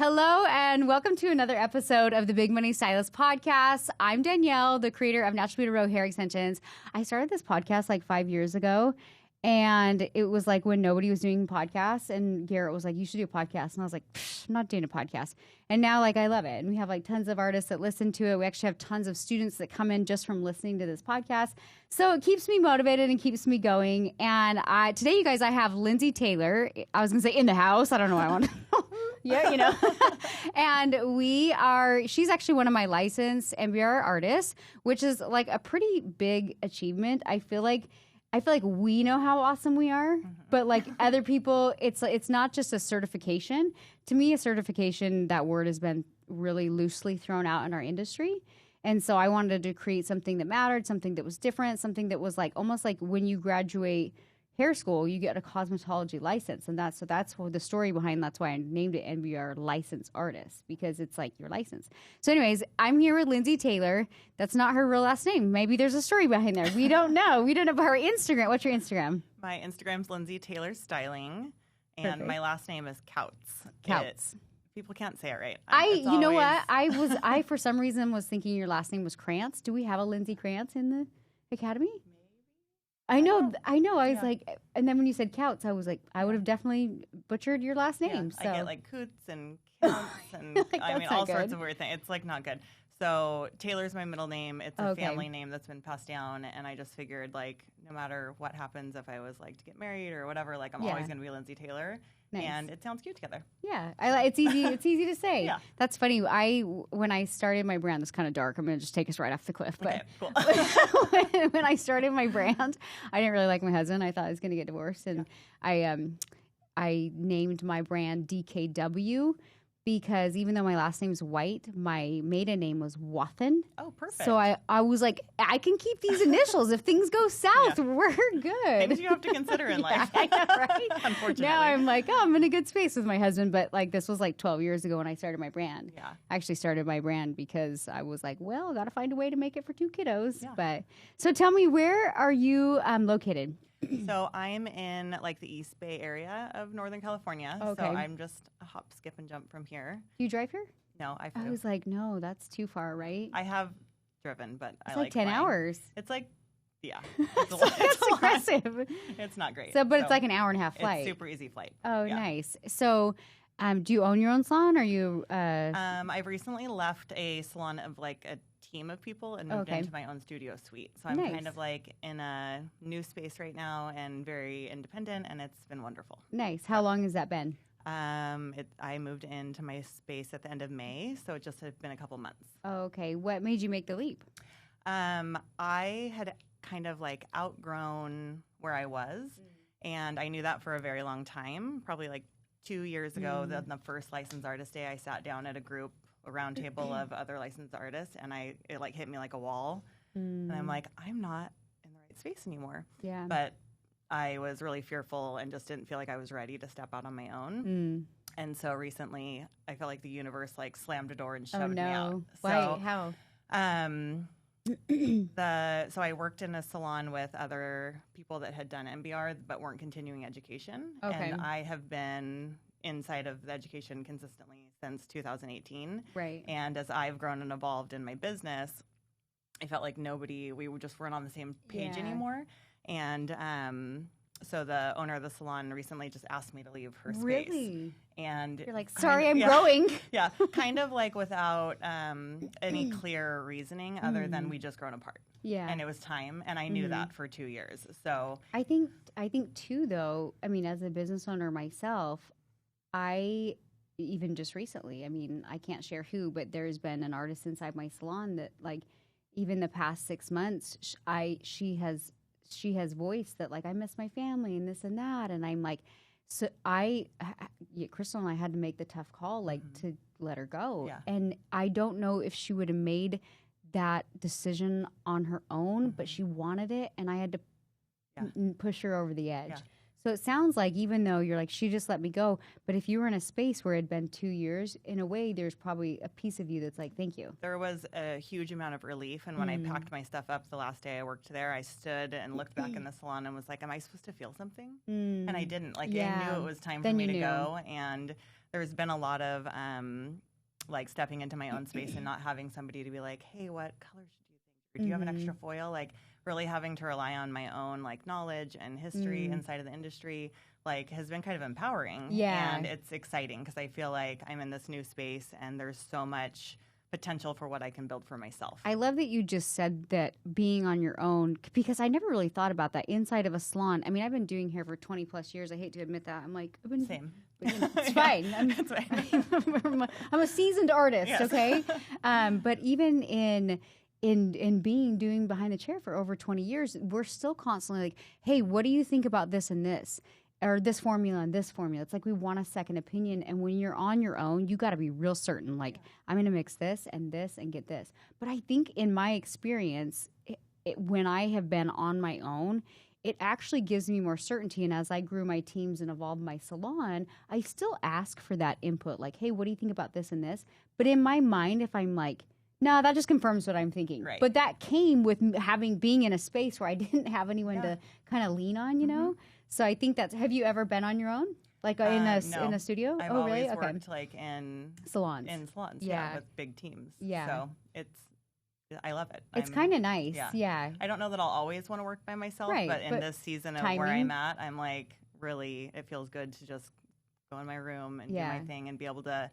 Hello and welcome to another episode of the Big Money Stylist Podcast. I'm Danielle, the creator of Natural Beauty Row Hair Extensions. I started this podcast like 5 years ago, and it was like when nobody was doing podcasts, and Garrett was like, you should do a podcast. And I was like, I'm not doing a podcast. And now like I love it. And we have like tons of artists that listen to it. We actually have tons of students that come in just from listening to this podcast. So it keeps me motivated and keeps me going. And today, you guys, I have Lindsay Taylor. I was going to say in the house. I don't know why I want to. Yeah, you know. And she's actually one of my licensed MBR artists, which is like a pretty big achievement. I feel like we know how awesome we are, but like other people, it's not just a certification. To me, a certification, that word has been really loosely thrown out in our industry. And so I wanted to create something that mattered, something that was different, something that was like almost like when you graduate hair school, you get a cosmetology license. And that's the story behind, that's why I named it NBR Licensed Artist, because it's like your license. So anyways, I'm here with Lindsay Taylor. That's not her real last name. Maybe there's a story behind there. We don't know. We don't know about her Instagram. What's your Instagram? My Instagram's Lindsay Taylor Styling, and Perfect. my last name is Couts. Couts. People can't say it right. You know what? I for some reason was thinking your last name was Krantz. Do we have a Lindsay Krantz in the academy? I know. I was like, and then when you said Couts, I was like, I would have definitely butchered your last name. Yeah, So I get like Coots and Counts and Like, I mean that's all not sorts good. of weird things. It's like not good. So Taylor's my middle name. It's a Okay. family name that's been passed down, and I just figured like no matter what happens, if I was like to get married or whatever, like I'm Yeah. always going to be Lindsay Taylor, Nice. and it sounds cute together. yeah, it's easy. It's easy to say. Yeah. That's funny. When I started my brand, it's kind of dark. I'm going to just take us right off the cliff. But Okay, cool. when I started my brand, I didn't really like my husband. I thought I was going to get divorced, and I named my brand DKW because even though my last name's White, my maiden name was Wathen. Oh, perfect. So I was like, I can keep these initials. If things go south, we're good. Things you have to consider in life. I know, right? Unfortunately. Now I'm like, I'm in a good space with my husband. But like, this was like 12 years ago when I started my brand. Yeah. I actually started my brand because I was like, well, I got to find a way to make it for two kiddos. Yeah. But so tell me, where are you located? So I'm in like the East Bay area of Northern California. Okay. So I'm just a hop, skip, and jump from here. Do you drive here? No, I I was like, no, that's too far, right? I have driven, but I It's like like 10 flying. hours. It's like, yeah. It's a lot. That's aggressive. It's not great. So, but it's like an hour and a half flight. It's super easy flight. Oh, Yeah. nice. So, do you own your own salon? Or are you? I've recently left a salon of like a team of people and moved Okay. into my own studio suite. So I'm Nice. kind of like in a new space right now and very independent, and it's been wonderful. Nice. How long has that been? I moved into my space at the end of May, so it just had been a couple months. Oh, okay. What made you make the leap? I had kind of like outgrown where I was, and I knew that for a very long time. Probably like 2 years ago, the first licensed artist day, I sat down at a round table of other licensed artists, and it like hit me like a wall, and I'm like, I'm not in the right space anymore. Yeah. But I was really fearful and just didn't feel like I was ready to step out on my own. And so recently, I felt like the universe like slammed a door and Oh shoved me out. no. So, Why? How? So I worked in a salon with other people that had done MBR but weren't continuing education. Okay. And I have been inside of the education consistently since 2018. Right. And as I've grown and evolved in my business, I felt like we just weren't on the same page Yeah. anymore. And so the owner of the salon recently just asked me to leave her space. Really? And You're like, kind sorry, of- I'm yeah. growing. Yeah, kind of like without any clear reasoning other than we just grown apart. Yeah. And it was time, and I knew that for 2 years. So I think too, though, I mean, as a business owner myself, I even just recently, I mean, I can't share who, but there's been an artist inside my salon that like even the past 6 months, she has voiced that like I miss my family and this and that, and I'm like, so Crystal and I had to make the tough call like to let her go, Yeah. and I don't know if she would have made that decision on her own, but she wanted it, and I had to push her over the edge. Yeah. So it sounds like even though you're like, she just let me go, but if you were in a space where it had been 2 years, in a way, there's probably a piece of you that's like, thank you. There was a huge amount of relief. And when I packed my stuff up the last day I worked there, I stood and looked back in the salon and was like, am I supposed to feel something? And I didn't. Like, I knew it was time for me to go. And there's been a lot of like stepping into my own space and not having somebody to be like, hey, what color should you think? Or do you have an extra foil? Like, really having to rely on my own like knowledge and history inside of the industry like has been kind of empowering. Yeah. And it's exciting because I feel like I'm in this new space and there's so much potential for what I can build for myself. I love that you just said that being on your own, because I never really thought about that inside of a salon. I mean, I've been doing hair for 20 plus years. I hate to admit that. I'm like, I've been Same. But, you know, it's fine. It's fine. I'm a seasoned artist, Yes. okay? But even in doing behind the chair for over 20 years, we're still constantly like, hey, what do you think about this and this? Or this formula and this formula. It's like we want a second opinion. And when you're on your own, you got to be real certain. Like, I'm going to mix this and get this. But I think in my experience, when I have been on my own, it actually gives me more certainty. And as I grew my teams and evolved my salon, I still ask for that input. Like, hey, what do you think about this and this? But in my mind, if I'm like, no, that just confirms what I'm thinking. Right. But that came with being in a space where I didn't have anyone to kind of lean on, you know? So I think that's, have you ever been on your own? Like in a studio? I've oh, really? always Okay. worked like in Salons. Yeah, with big teams. Yeah. So I love it. It's kind of nice. yeah. Yeah. I don't know that I'll always want to work by myself, Right, but in but this season of timing. where I'm at, I'm like, really, it feels good to just go in my room and do Yeah. my thing and be able to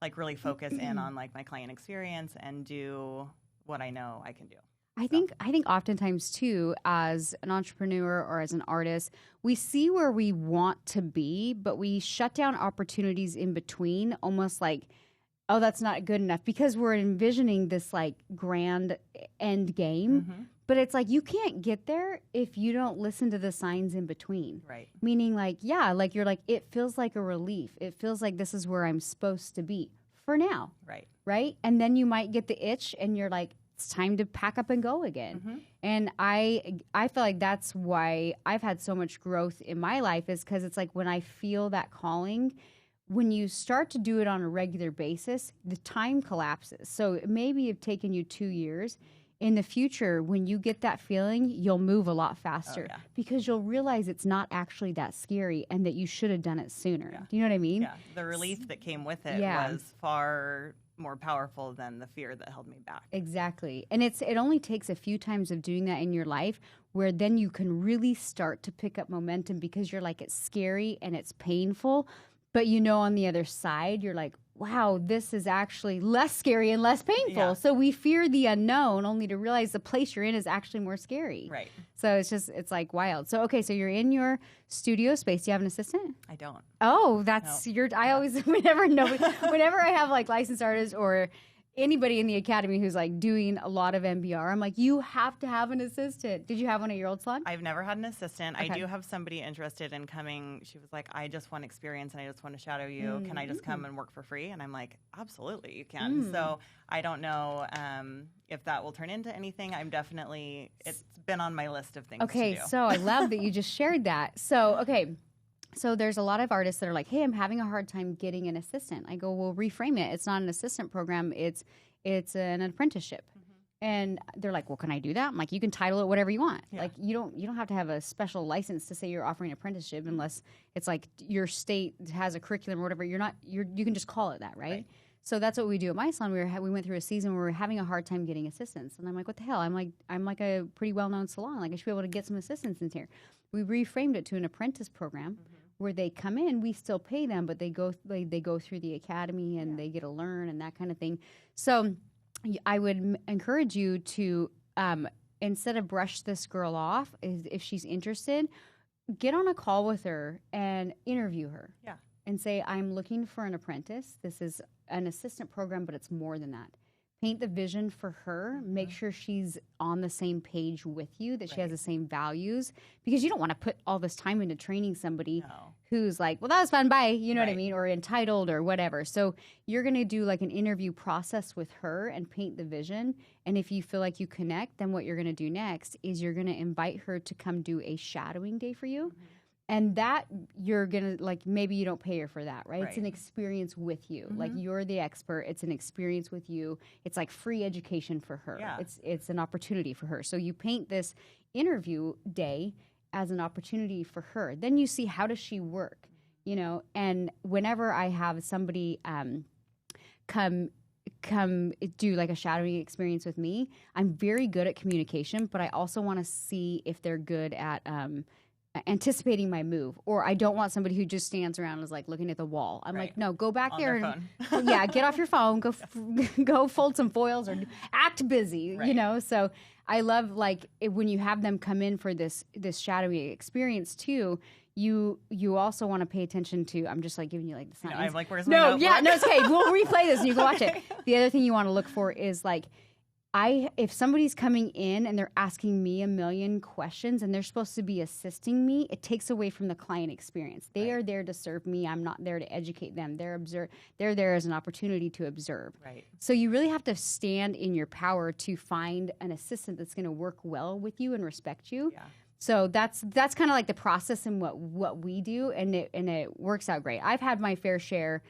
like really focus in on like my client experience and do what I know I can do. I think oftentimes too, as an entrepreneur or as an artist, we see where we want to be, but we shut down opportunities in between, almost like, oh, that's not good enough, because we're envisioning this like grand end game. But it's like you can't get there if you don't listen to the signs in between. Right. Meaning like, yeah, like you're like, it feels like a relief. It feels like this is where I'm supposed to be for now. Right. Right. And then you might get the itch and you're like, it's time to pack up and go again. And I feel like that's why I've had so much growth in my life, is because it's like when I feel that calling, when you start to do it on a regular basis, the time collapses. So it maybe have taken you 2 years. In the future, when you get that feeling, you'll move a lot faster because you'll realize it's not actually that scary and that you should have done it sooner. Do you know what I mean? Yeah. The relief that came with it was far more powerful than the fear that held me back. Exactly. And it only takes a few times of doing that in your life where then you can really start to pick up momentum, because you're like, it's scary and it's painful, but you know on the other side, you're like, wow, this is actually less scary and less painful. Yeah. So we fear the unknown only to realize the place you're in is actually more scary. Right. So it's like wild. So, okay, so you're in your studio space. Do you have an assistant? I don't. Oh, that's I always, whenever I have like licensed artists or anybody in the academy who's like doing a lot of MBR, I'm like, you have to have an assistant. Did you have one at your old salon? I've never had an assistant. Okay. I do have somebody interested in coming. She was like, I just want experience and I just want to shadow you. Can I just come and work for free? And I'm like, absolutely, you can. So I don't know if that will turn into anything. It's been on my list of things to do. So I love that you just shared that. So, okay. So there's a lot of artists that are like, hey, I'm having a hard time getting an assistant. I go, well, reframe it. It's not an assistant program. It's an apprenticeship. And they're like, well, can I do that? I'm like, you can title it whatever you want. Yeah. Like, you don't have to have a special license to say you're offering an apprenticeship unless it's like your state has a curriculum or whatever. You can just call it that, right? So that's what we do at my salon. We went through a season where we were having a hard time getting assistants. And I'm like, what the hell? I'm like a pretty well-known salon. Like, I should be able to get some assistants in here. We reframed it to an apprentice program. Where they come in, we still pay them, but they go through the academy and they get to learn and that kind of thing. So I would encourage you to, instead of brush this girl off, if she's interested, get on a call with her and interview her. Yeah. And say, I'm looking for an apprentice. This is an assistant program, but it's more than that. Paint the vision for her. Make sure she's on the same page with you, that she has the same values, because you don't want to put all this time into training somebody who's like, well, that was fun, bye, you know what I mean, or entitled or whatever. So you're going to do like an interview process with her and paint the vision. And if you feel like you connect, then what you're going to do next is you're going to invite her to come do a shadowing day for you. And that you're going to, like, maybe you don't pay her for that, right? It's an Right. experience with you. Like, you're the expert. It's an experience with you. It's like free education for her. Yeah. It's an opportunity for her. So you paint this interview day as an opportunity for her. Then you see, how does she work, you know? And whenever I have somebody come do like a shadowing experience with me, I'm very good at communication, but I also want to see if they're good at anticipating my move. Or I don't want somebody who just stands around and is like looking at the wall. I'm Right. like, no, go back On there their and yeah, get off your phone, go fold some foils or act busy, you Right. know? So I love, like, when you have them come in for this shadowing experience too, you also want to pay attention to, I'm just like giving you like the signs. I'm like, where's my No, notebook? yeah, no, it's okay. We'll replay this and you can watch it. The other thing you want to look for is, like, if somebody's coming in and they're asking me a million questions and they're supposed to be assisting me, it takes away from the client experience. They are there to serve me. I'm not there to educate them. They're there as an opportunity to observe. Right. So you really have to stand in your power to find an assistant that's going to work well with you and respect you. Yeah. So that's kind of like the process and what we do, and it works out great. I've had my fair share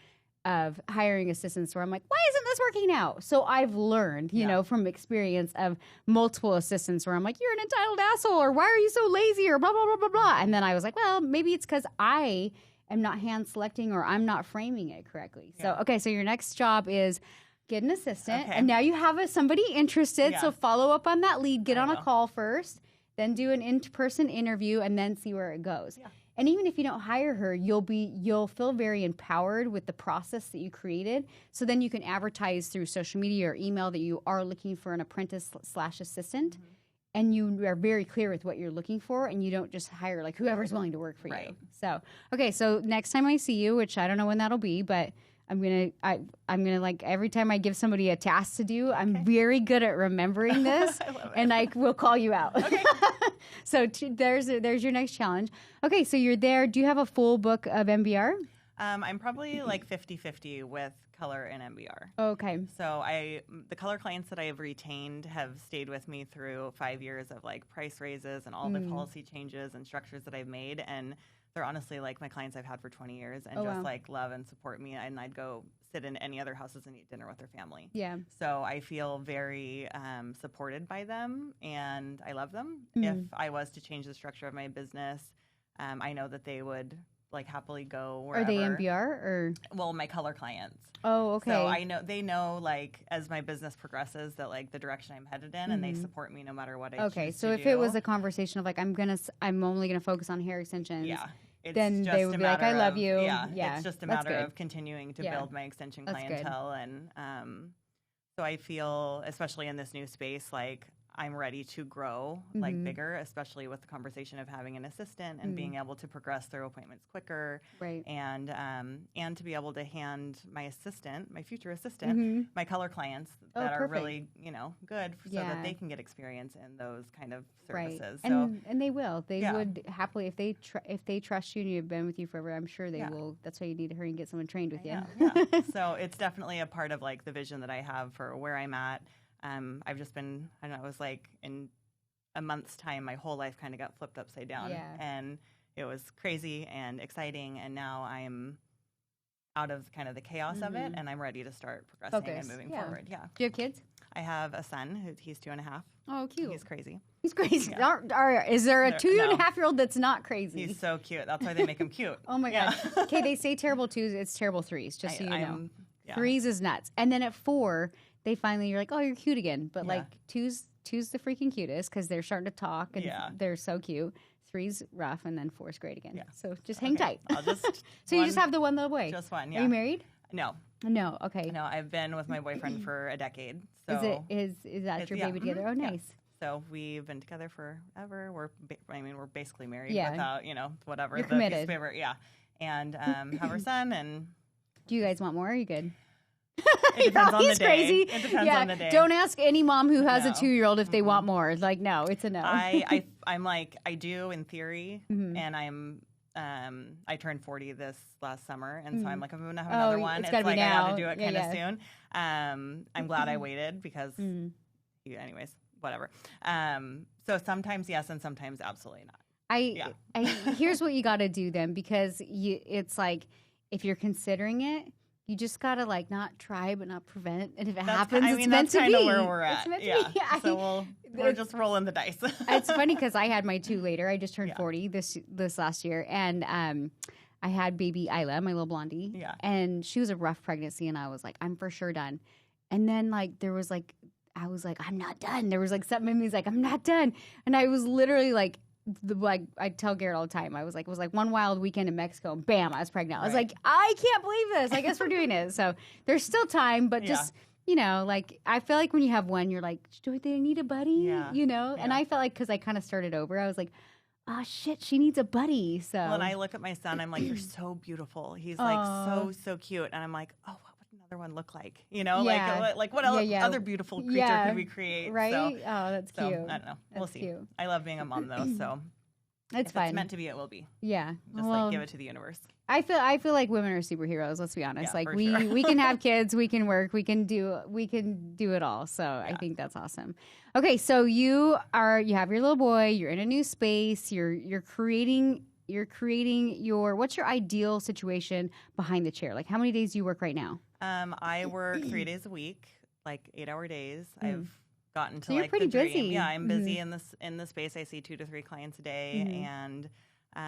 of hiring assistants where I'm like, why isn't this working out? So I've learned, you know, from experience of multiple assistants where I'm like, you're an entitled asshole, or why are you so lazy, or blah, blah, blah, blah, blah. And then I was like, well, maybe it's because I am not hand selecting or I'm not framing it correctly. Yeah. So, okay, so your next job is get an assistant. Okay. And now you have somebody interested. Yeah. So follow up on that lead, get I on a will. call first, then do an in-person interview, and then see where it goes. Yeah. And even if you don't hire her, you'll feel very empowered with the process that you created. So then you can advertise through social media or email that you are looking for an apprentice/assistant, and you are very clear with what you're looking for, and you don't just hire like whoever's willing to work for you. Right. So okay, so next time I see you, which I don't know when that'll be, but I'm gonna like every time I give somebody a task to do, I'm very good at remembering this, and I will call you out. Okay. So there's your next challenge. Okay, so you're there. Do you have a full book of MBR? I'm probably like 50-50 with color and MBR. Okay. So the color clients that I have retained have stayed with me through 5 years of like price raises and all the policy changes and structures that I've made. And they're honestly like my clients I've had for 20 years and just like love and support me. And I'd go sit in any other houses and eat dinner with their family. Yeah. So I feel very supported by them, and I love them. If I was to change the structure of my business, I know that they would like happily go wherever. Are they MBR or? Well, my color clients. Oh, okay. So they know like as my business progresses that like the direction I'm headed in, and they support me no matter what I Okay, choose so to if do. it was a conversation of like I'm only gonna focus on hair extensions. yeah. It's then just they a would be like, matter I love of- you. Yeah, Yeah, it's just a that's matter good. of continuing to Yeah. build my extension That's good. clientele. And so I feel, especially in this new space, like I'm ready to grow like bigger, especially with the conversation of having an assistant and being able to progress through appointments quicker. Right. And to be able to hand my future assistant, my color clients that are perfect. really, good so Yeah. that they can get experience in those kind of Right. services. So And they will. They Yeah. would happily if they trust you and you've been with you forever. I'm sure they Yeah. will. That's why you need to hurry and get someone trained with you. yeah. So it's definitely a part of like the vision that I have for where I'm at. I've just been, I don't know, it was like in a month's time, my whole life kind of got flipped upside down. Yeah. And it was crazy and exciting. And now I'm out of kind of the chaos of it, and I'm ready to start progressing Focus. and moving Yeah. forward. Yeah. Do you have kids? I have a son he's 2.5. Oh, cute. He's crazy. He's crazy. Is there a There- 2.5-year-old that's not crazy? He's so cute. That's why they make him cute. Oh my Yeah. god. Okay, they say terrible twos. It's terrible threes. Just so you know, yeah. threes is nuts. And then at 4, they finally you're like, oh, you're cute again. But Yeah. like two's the freaking cutest because they're starting to talk and Yeah. they're so cute. 3's rough, and then 4's great again. Yeah. So just hang tight. I'll just So you just have the one little boy. just one. Are Yeah. you married? No, No. Okay. no. I've been with my boyfriend for a decade. So Is that your yeah, baby together? Oh, yeah. nice. So we've been together forever. We're basically married Yeah. without, whatever. You're the piece of committed. paper, yeah. And have our son, and Do you guys want more? Are you good? it depends on the He's day. crazy. It depends yeah. on the day. Don't ask any mom who has a No. 2-year-old if they want more. Like, no, it's a no. I'm like, I do in theory, Mm-hmm. and I turned 40 this last summer, and so I'm like, I'm gonna have Oh, another one. it's It's gotta be like I now. have to do it Yeah, kind of yeah. soon. I'm glad I waited because, anyways, whatever. So sometimes yes, and sometimes absolutely not. Here's what you got to do then, because it's like, if you're considering it, you just got to like not try but not prevent. And if it happens, it's meant to be. That's kind of where we're at. It's meant yeah. to be. Yeah. So we're just rolling the dice. It's funny because I had my 2 later. I just turned 40 this last year. And I had baby Isla, my little blondie. Yeah. And she was a rough pregnancy. And I was like, I'm for sure done. And then like there was like, I was like, I'm not done. There was like something in me was like, I'm not done. And I was literally like I tell Garrett all the time. I was like, it was like one wild weekend in Mexico. And bam, I was pregnant. I was like, I can't believe this. I guess we're doing it. So there's still time, but just, you know, like I feel like when you have one, you're like, do they need a buddy? Yeah. You know? Yeah. And I felt like, because I kind of started over, I was like, oh shit, she needs a buddy. So when I look at my son, I'm like, you're so beautiful. He's like so cute. And I'm like, oh, what would another one look like? You know, like what other beautiful creature could we create? Right? So, that's cute. I don't know. We'll see. Cute. I love being a mom though. So it's fun. It's meant to be, it will be. Yeah. Just like give it to the universe. I feel like women are superheroes. Let's be honest. Yeah, like we can have kids, we can work, we can do it all. So I think that's awesome. Okay, so you have your little boy. You're in a new space. You're creating your what's your ideal situation behind the chair? Like how many days do you work right now? I work 3 days a week, like 8-hour days. I've gotten to so you're like pretty the dream. busy. Yeah, I'm busy in the space. I see 2 to 3 clients a day, and you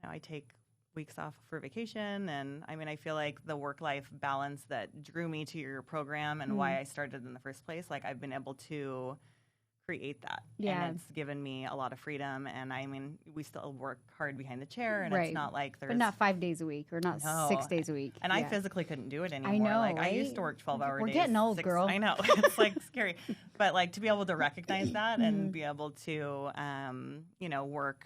know, I take weeks off for vacation. And I mean, I feel like the work-life balance that drew me to your program and why I started in the first place, like I've been able to create that. Yeah. And it's given me a lot of freedom. And I mean, we still work hard behind the chair, and Right. it's not like there's... But not 5 days a week or not No. 6 days a week. And I physically couldn't do it anymore. I know, Like I right? used to work 12-hour days. We're getting old, girl. I know. It's like scary. But like to be able to recognize that and be able to, you know, work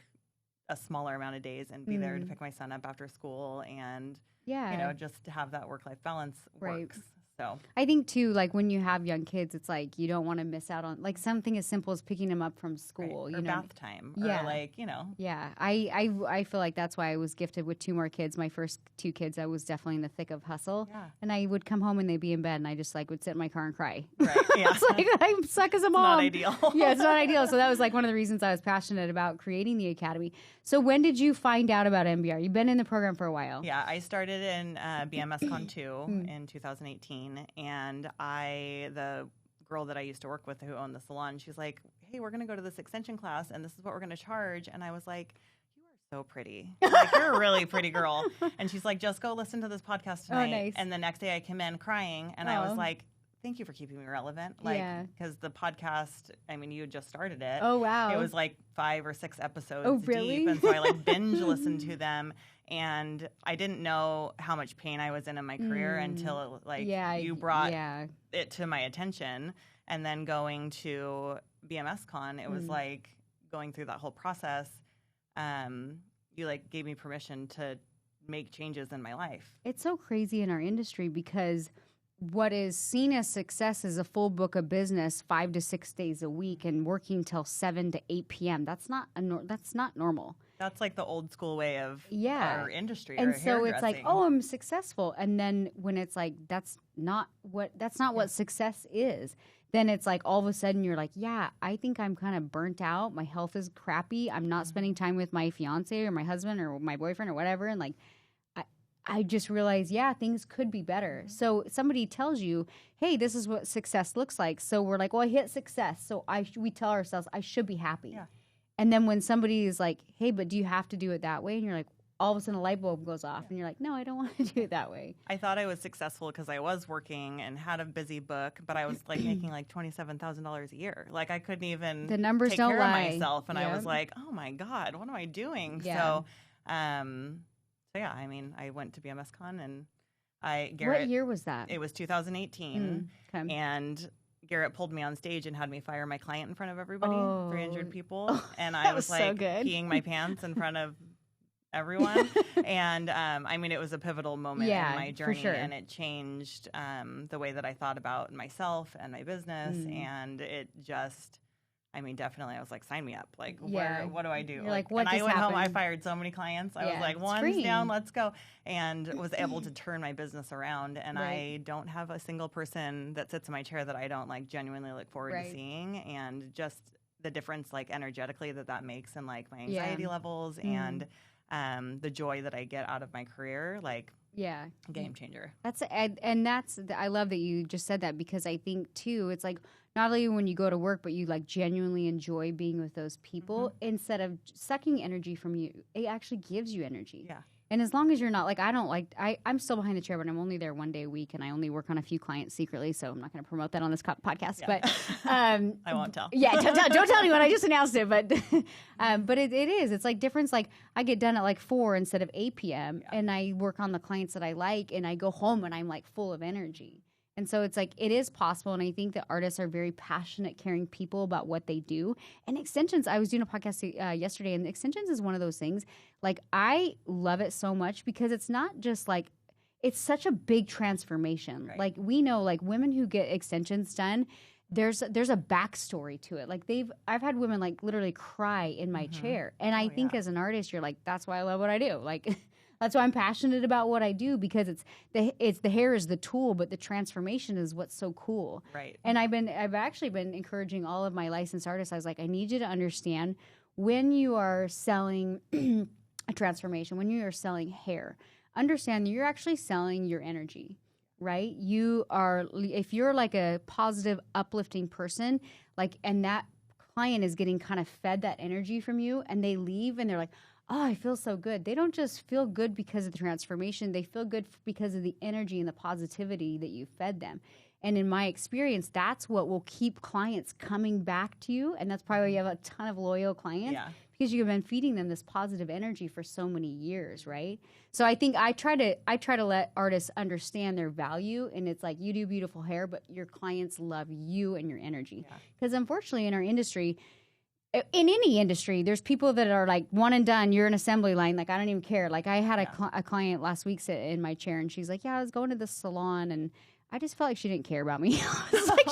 a smaller amount of days and be there to pick my son up after school and, you know, just to have that work-life balance works. So I think too, like when you have young kids, it's like you don't want to miss out on like something as simple as picking them up from school, right. you or know, bath time, or like, you know. Yeah, I feel like that's why I was gifted with 2 more kids. My first 2 kids, I was definitely in the thick of hustle, and I would come home and they'd be in bed, and I just like would sit in my car and cry. Right. Yeah. It's like I suck as a mom. Not ideal. Yeah, it's not ideal. So that was like one of the reasons I was passionate about creating the academy. So when did you find out about MBR? You've been in the program for a while. Yeah, I started in BMSCon 2 in 2018, and the girl that I used to work with who owned the salon, she's like, hey, we're going to go to this extension class, and this is what we're going to charge. And I was like, you are so pretty. Like, you're a really pretty girl. And she's like, just go listen to this podcast tonight. Oh, nice. And the next day I came in crying, and I was like, thank you for keeping me relevant. Like, because the podcast, I mean, you had just started it. Oh, wow. It was like 5 or 6 episodes really? deep. And so I like binge listened to them. And I didn't know how much pain I was in my career until like you brought it to my attention. And then going to BMSCon, it was like going through that whole process. You like gave me permission to make changes in my life. It's so crazy in our industry because what is seen as success is a full book of business 5 to 6 days a week and working till 7 to 8 p.m. That's not normal. That's like the old school way of our industry. And so it's like, oh, I'm successful. And then when it's like, that's not what success is. Then it's like all of a sudden you're like, yeah, I think I'm kind of burnt out. My health is crappy. I'm not spending time with my fiance or my husband or my boyfriend or whatever. And like, I just realized, things could be better. So somebody tells you, hey, this is what success looks like. So we're like, well, I hit success. So we tell ourselves, I should be happy. Yeah. And then when somebody is like, hey, but do you have to do it that way? And you're like, all of a sudden a light bulb goes off. And you're like, no, I don't want to do it that way. I thought I was successful because I was working and had a busy book, but I was like making like $27,000 a year. Like I couldn't even the numbers take don't care lie. of myself. And I was like, oh my God, what am I doing? Yeah. So yeah, I mean, I went to BMSCon and what year was that? It was 2018. Okay. And Garrett pulled me on stage and had me fire my client in front of everybody, 300 people. And I was like so good. peeing my pants in front of everyone. And I mean, it was a pivotal moment in my journey. For sure. And it changed the way that I thought about myself and my business. And it just... I mean, definitely. I was like, sign me up. Like, what do I do? You're like, what and I just went home. I happened? fired so many clients. I was like, it's one's freeing. down, let's go. And was able to turn my business around. And I don't have a single person that sits in my chair that I don't like genuinely look forward to seeing. And just the difference like energetically that makes in like my anxiety levels and the joy that I get out of my career, like game changer. I love that you just said that, because I think too, it's like not only when you go to work, but you like genuinely enjoy being with those people instead of sucking energy from you. It actually gives you energy. Yeah. And as long as you're not like, I'm still behind the chair, but I'm only there one day a week, and I only work on a few clients secretly, so I'm not going to promote that on this podcast. Yeah. But I won't tell. Yeah, don't tell anyone. I just announced it, but it is. It's like difference. Like I get done at like 4 instead of 8 p.m. and I work on the clients that I like, and I go home and I'm like full of energy. And so it's like, it is possible. And I think that artists are very passionate, caring people about what they do. And extensions, I was doing a podcast yesterday, and extensions is one of those things. Like, I love it so much because it's not just like, it's such a big transformation. Right. Like, we know, like, women who get extensions done, there's a backstory to it. Like, I've had women like literally cry in my chair. And I think as an artist, you're like, that's why I love what I do. Like, that's why I'm passionate about what I do, because it's the hair is the tool, but the transformation is what's so cool. Right. And I've actually been encouraging all of my licensed artists. I was like, I need you to understand, when you are selling a transformation, when you are selling hair, understand that you're actually selling your energy, right? If you're like a positive, uplifting person, like, and that client is getting kind of fed that energy from you, and they leave and they're like, oh, I feel so good. They don't just feel good because of the transformation. They feel good because of the energy and the positivity that you fed them. And in my experience, that's what will keep clients coming back to you. And that's probably why you have a ton of loyal clients, because you've been feeding them this positive energy for so many years, right? So I think I try to let artists understand their value. And it's like, you do beautiful hair, but your clients love you and your energy. Because unfortunately in our industry, in any industry, there's people that are like, one and done, you're an assembly line. Like, I don't even care. Like, I had a client last week sit in my chair, and she's like, yeah, I was going to the salon, and I just felt like she didn't care about me. I was like,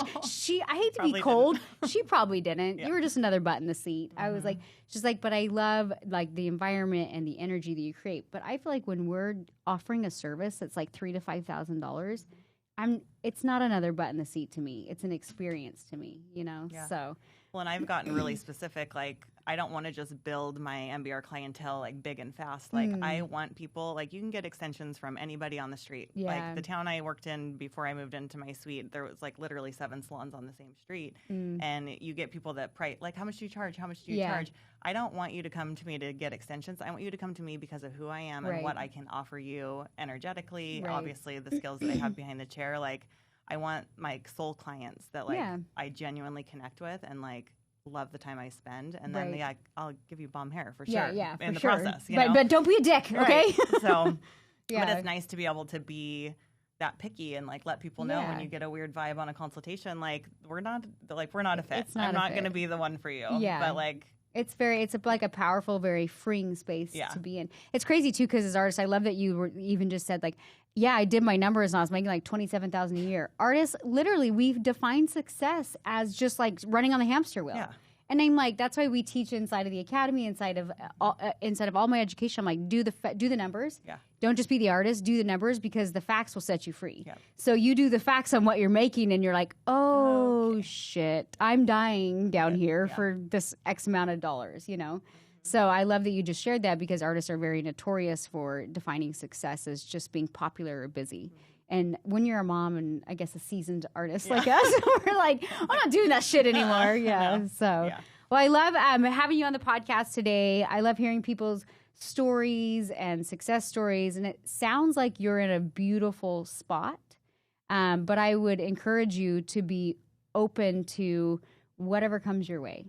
I hate to be cold. She probably didn't. You were just another butt in the seat. I was like, she's like, but I love like the environment and the energy that you create. But I feel like when we're offering a service that's like $3,000 to $5,000, it's not another butt in the seat to me. It's an experience to me, you know? Yeah. So. Well, and I've gotten really specific. Like, I don't want to just build my MBR clientele like big and fast. Like, I want people, like, you can get extensions from anybody on the street. Yeah. Like, the town I worked in before I moved into my suite, there was like literally 7 salons on the same street. And you get people that like, how much do you charge? How much do you charge? I don't want you to come to me to get extensions. I want you to come to me because of who I am and what I can offer you energetically. Obviously, the skills that I have behind the chair. Like, I want my soul clients that like I genuinely connect with and like love the time I spend, and then I'll give you bomb hair for sure. In the process, but don't be a dick, okay? Right. So, but it's nice to be able to be that picky and like let people know when you get a weird vibe on a consultation, like we're not a fit. I'm not going to be the one for you. But like. It's like a powerful, very freeing space to be in. It's crazy too, because as artists, I love that you were even just said like, I did my numbers and I was making like $27,000 a year. Artists, literally, we've defined success as just like running on the hamster wheel. Yeah. And I'm like, that's why we teach inside of the academy, inside of all my education. I'm like, do the numbers. Yeah. Don't just be the artist. Do the numbers, because the facts will set you free. Yeah. So you do the facts on what you're making, and you're like, shit, I'm dying down here for this X amount of dollars. You know. So I love that you just shared that, because artists are very notorious for defining success as just being popular or busy. And when you're a mom and I guess a seasoned artist like us, we're like, I'm not doing that shit anymore. Well, I love having you on the podcast today. I love hearing people's stories and success stories. And it sounds like you're in a beautiful spot. But I would encourage you to be open to whatever comes your way.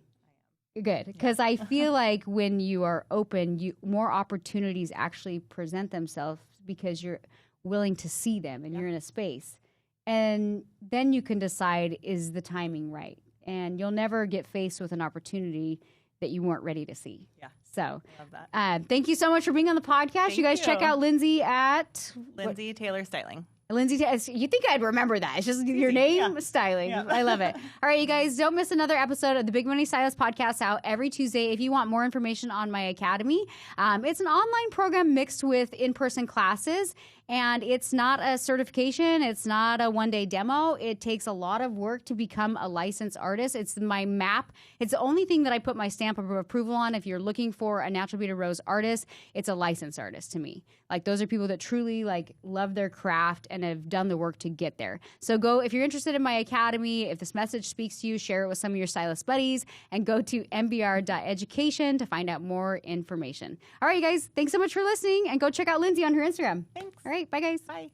Good. Because I feel like when you are open, more opportunities actually present themselves, because you're willing to see them and you're in a space. And then you can decide, is the timing right? And you'll never get faced with an opportunity that you weren't ready to see. Yeah. So Love that. thank you so much for being on the podcast. You guys check out Lindsay at Lindsay Taylor Styling. Lindsay, you think I'd remember that? It's just your name, styling. Yeah. I love it. All right, you guys, don't miss another episode of the Big Money Stylist podcast out every Tuesday. If you want more information on my academy, it's an online program mixed with in-person classes. And it's not a certification. It's not a one-day demo. It takes a lot of work to become a licensed artist. It's my map. It's the only thing that I put my stamp of approval on. If you're looking for a Natural Beauty Rose artist, it's a licensed artist to me. Like, those are people that truly love their craft and have done the work to get there. So go, if you're interested in my academy, if this message speaks to you, share it with some of your stylist buddies, and go to mbr.education to find out more information. All right, you guys, thanks so much for listening, and go check out Lindsay on her Instagram. Thanks. All right, bye, guys. Bye.